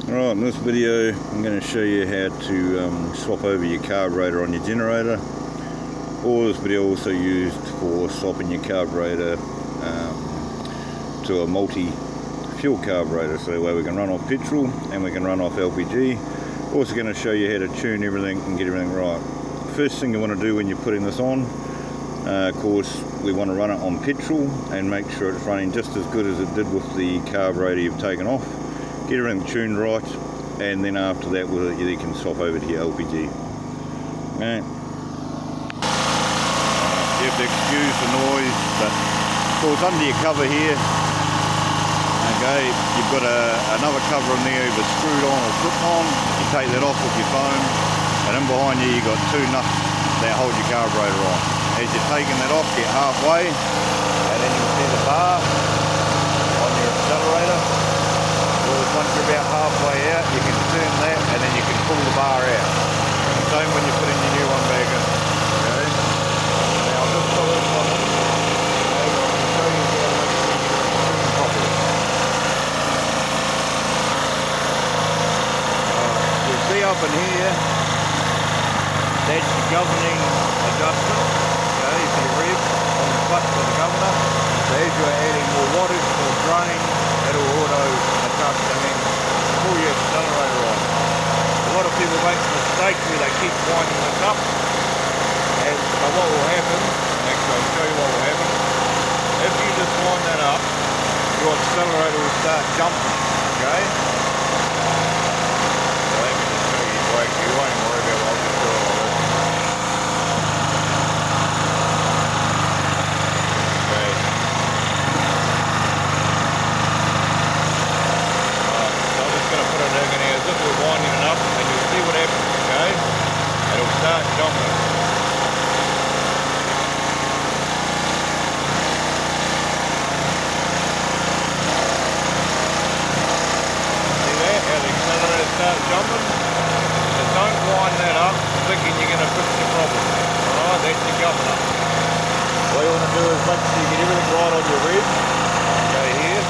Alright, in this video I'm going to show you how to swap over your carburetor on your generator, or this video also used for swapping your carburetor to a multi-fuel carburetor, so that way we can run off petrol and we can run off LPG. Also going to show you how to tune everything and get everything right. First thing you want to do when you're putting this on, of course we want to run it on petrol and make sure it's running just as good as it did with the carburetor you've taken off. Get everything tuned right, and then after that you can swap over to your LPG. Okay. You have to excuse the noise, but of course under your cover here, okay, you've got another cover in there either screwed on or clipped on. You take that off with your phone, and in behind you you've got two nuts that hold your carburetor on. As you're taking that off, get halfway, and then you'll see the bar on the accelerator. Once you're about halfway out, you can turn that and then you can pull the bar out. Same when you're putting your new one back in. Okay? Now I'll just pull this one in. Okay, I'll show you how to make sure you get it tuned properly. You'll see up in here, that's the governing adjustment. Okay, so your revs on the clutch for the governor. So as you're adding more wattage, more drain, it'll auto adjust and then pull your accelerator on. A lot of people make the mistake where they keep winding this up, and so what will happen, actually I'll show you what will happen, if you just wind that up, your accelerator will start jumping, okay? So let me just show you brake, you won't even worry about it, I'll just do it like this. As if we're winding it up, and you'll see what happens, okay? It'll start jumping. See that? How the accelerator starts jumping? So don't wind that up thinking you're going to fix the problem. Alright, that's your governor. What you want to do is make sure you get everything right on your revs. Okay, here.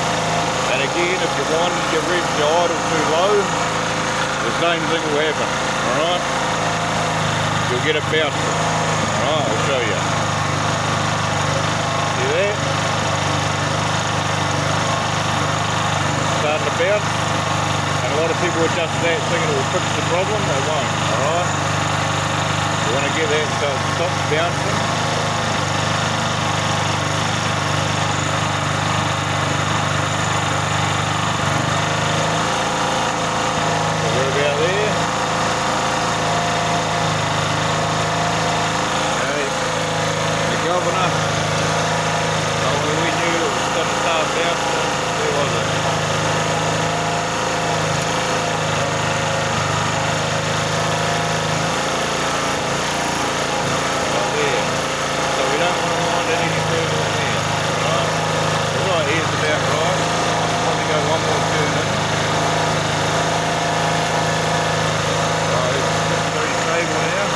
And again, if you're winding your revs, your idle too low, the same thing will happen, alright? You'll get it bouncing. Alright, I'll show you. See that? Starting to bounce. And a lot of people adjust that thinking it will fix the problem. They won't, alright? You want to get that so it stops bouncing. Governor. So we knew it was going to start bouncing. Where was it? Right there. So we don't want to wind it any further than there. Right? So right here's about right. I'll probably go one more turn in. Right, it's pretty stable now.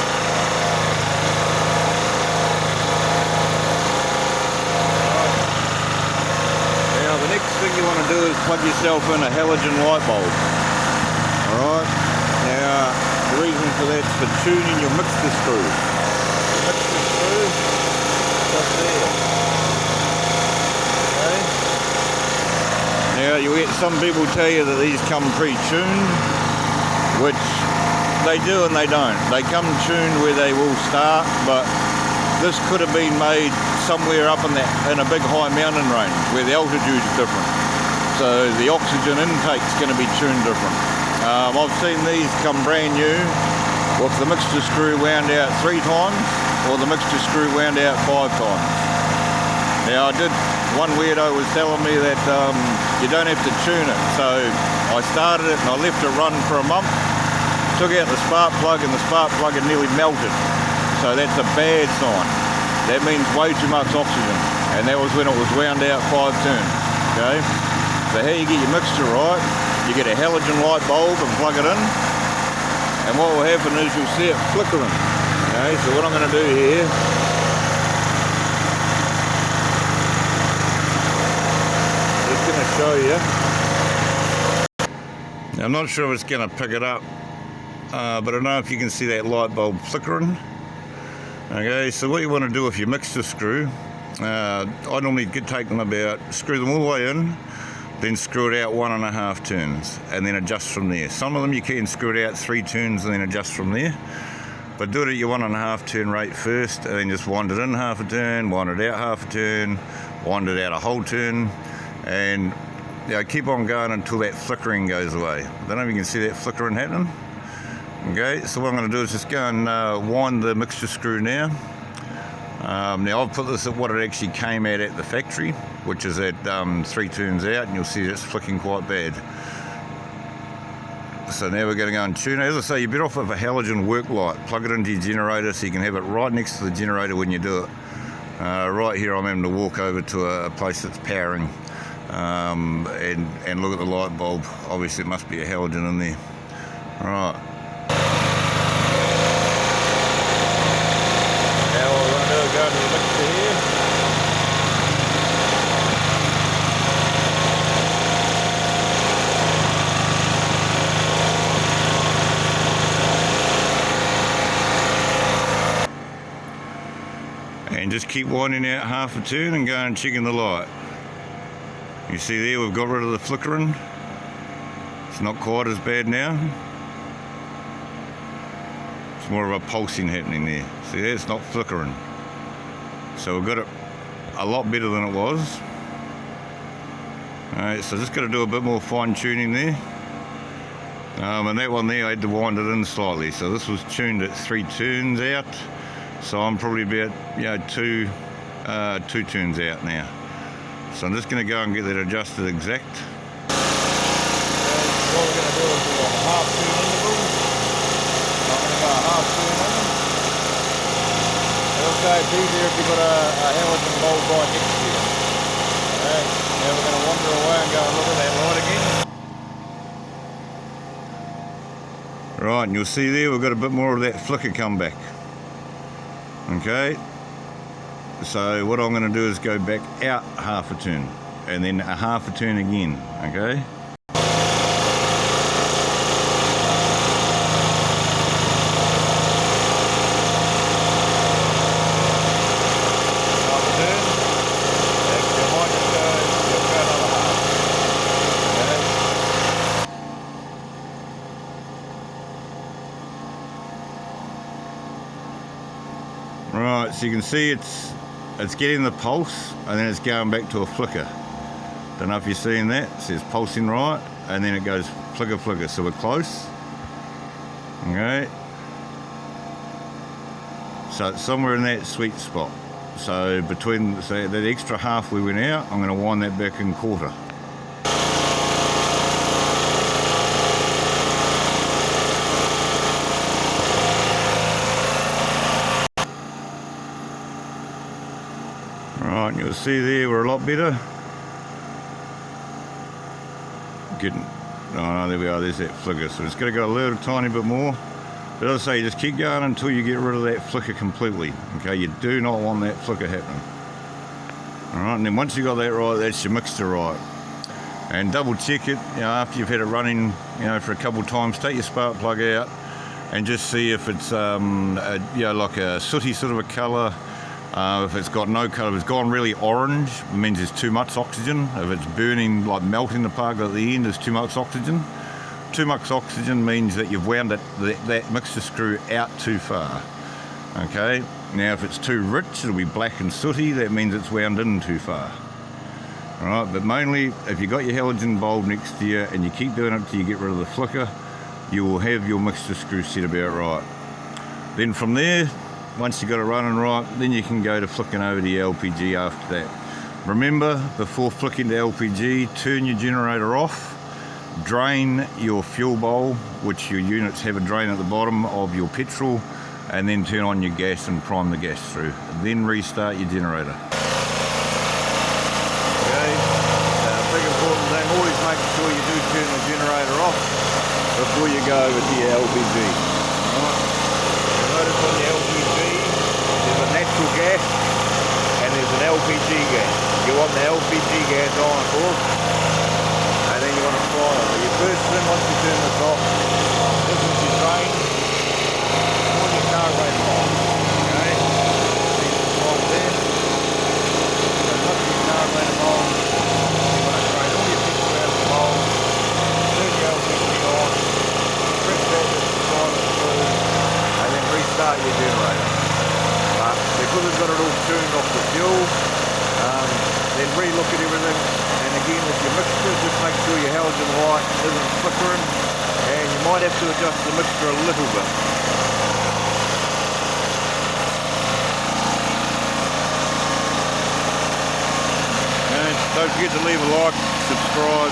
The next thing you want to do is plug yourself in a halogen light bulb. Alright, now the reason for that is for tuning your mixture screw. The mixture screw, just there. Okay. Now you'll get some people tell you that these come pre-tuned, which they do and they don't. They come tuned where they will start, but this could have been made somewhere up in a big high mountain range where the altitude is different. So the oxygen intake is going to be tuned different. I've seen these come brand new with the mixture screw wound out 3 times or the mixture screw wound out 5 times. Now one weirdo was telling me that you don't have to tune it. So I started it and I left it run for a month, took out the spark plug and the spark plug had nearly melted. So that's a bad sign. That means way too much oxygen. And that was when it was wound out 5 turns. Okay? So how you get your mixture right, you get a halogen light bulb and plug it in. And what will happen is you'll see it flickering. Okay, so what I'm going to do here, just going to show you. Now, I'm not sure if it's going to pick it up, but I don't know if you can see that light bulb flickering. Okay, so what you want to do with your mixture screw, I normally take them about, screw them all the way in, then screw it out 1.5 turns, and then adjust from there. Some of them you can screw it out 3 turns and then adjust from there, but do it at your 1.5 turn rate first, and then just wind it in half a turn, wind it out half a turn, wind it out a whole turn, and keep on going until that flickering goes away. I don't know if you can see that flickering happening. Okay, so what I'm going to do is just go and wind the mixture screw now. Now I've put this at what it actually came at the factory, which is at 3 turns out, and you'll see it's flicking quite bad. So now we're going to go and tune it. As I say, you're better off with a halogen work light. Plug it into your generator so you can have it right next to the generator when you do it. Right here I'm having to walk over to a place that's powering and look at the light bulb. Obviously it must be a halogen in there. Right. Go to the mixer here. And just keep winding out half a turn and go and checking the light. You see there, we've got rid of the flickering. It's not quite as bad now. It's more of a pulsing happening there. See there, it's not flickering. So we've got it a lot better than it was. Alright, so just got to do a bit more fine tuning there. And that one there I had to wind it in slightly. So this was tuned at 3 turns out. So I'm probably about 2 turns out now. So I'm just going to go and get that adjusted exact. What we're going to do is we've got a half turn interval. So I'm going to go a half turn in. Okay, it's easier if you've got a halogen bulb right next to you. Alright, now we're going to wander away and go and look at that light again. Right, and you'll see there we've got a bit more of that flicker come back. Okay, so what I'm going to do is go back out half a turn and then a half a turn again. Okay. Right, so you can see it's getting the pulse and then it's going back to a flicker. Don't know if you're seeing that. It says pulsing right and then it goes flicker flicker, so we're close. Okay, so it's somewhere in that sweet spot. So between that extra half we went out, I'm going to wind that back in quarter. Right, you'll see there we're a lot better. Getting, oh, there we are, there's that flicker. So it's got to go a little tiny bit more. But as I say, just keep going until you get rid of that flicker completely. Okay, you do not want that flicker happening. Alright, and then once you got that right, that's your mixture right. And double check it, after you've had it running, for a couple of times, take your spark plug out and just see if it's, like a sooty sort of a colour. If it's got no colour, if it's gone really orange, it means there's too much oxygen. If it's burning, like melting the plug at the end, there's too much oxygen. Too much oxygen means that you've wound that mixture screw out too far. Okay, now if it's too rich, it'll be black and sooty, that means it's wound in too far. Alright, but mainly, if you've got your halogen bulb next to you and you keep doing it till you get rid of the flicker, you will have your mixture screw set about right. Then from there, once you've got it running right, then you can go to flicking over to your LPG after that. Remember, before flicking to LPG, turn your generator off, drain your fuel bowl, which your units have a drain at the bottom of your petrol, and then turn on your gas and prime the gas through. Then restart your generator. Okay, big important thing, always make sure you do turn the generator off before you go over to your LPG. Alright, notice on the LPG, there's a natural gas and there's an LPG gas. You want the LPG gas on, of course, and then you want to fire it. Your first thing, once you turn re-look at everything. And again, with your mixture, just make sure your halogen light isn't flickering, and you might have to adjust the mixture a little bit. And don't forget to leave a like, subscribe.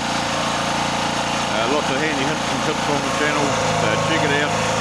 Lots of handy hints and tips on the channel, so check it out.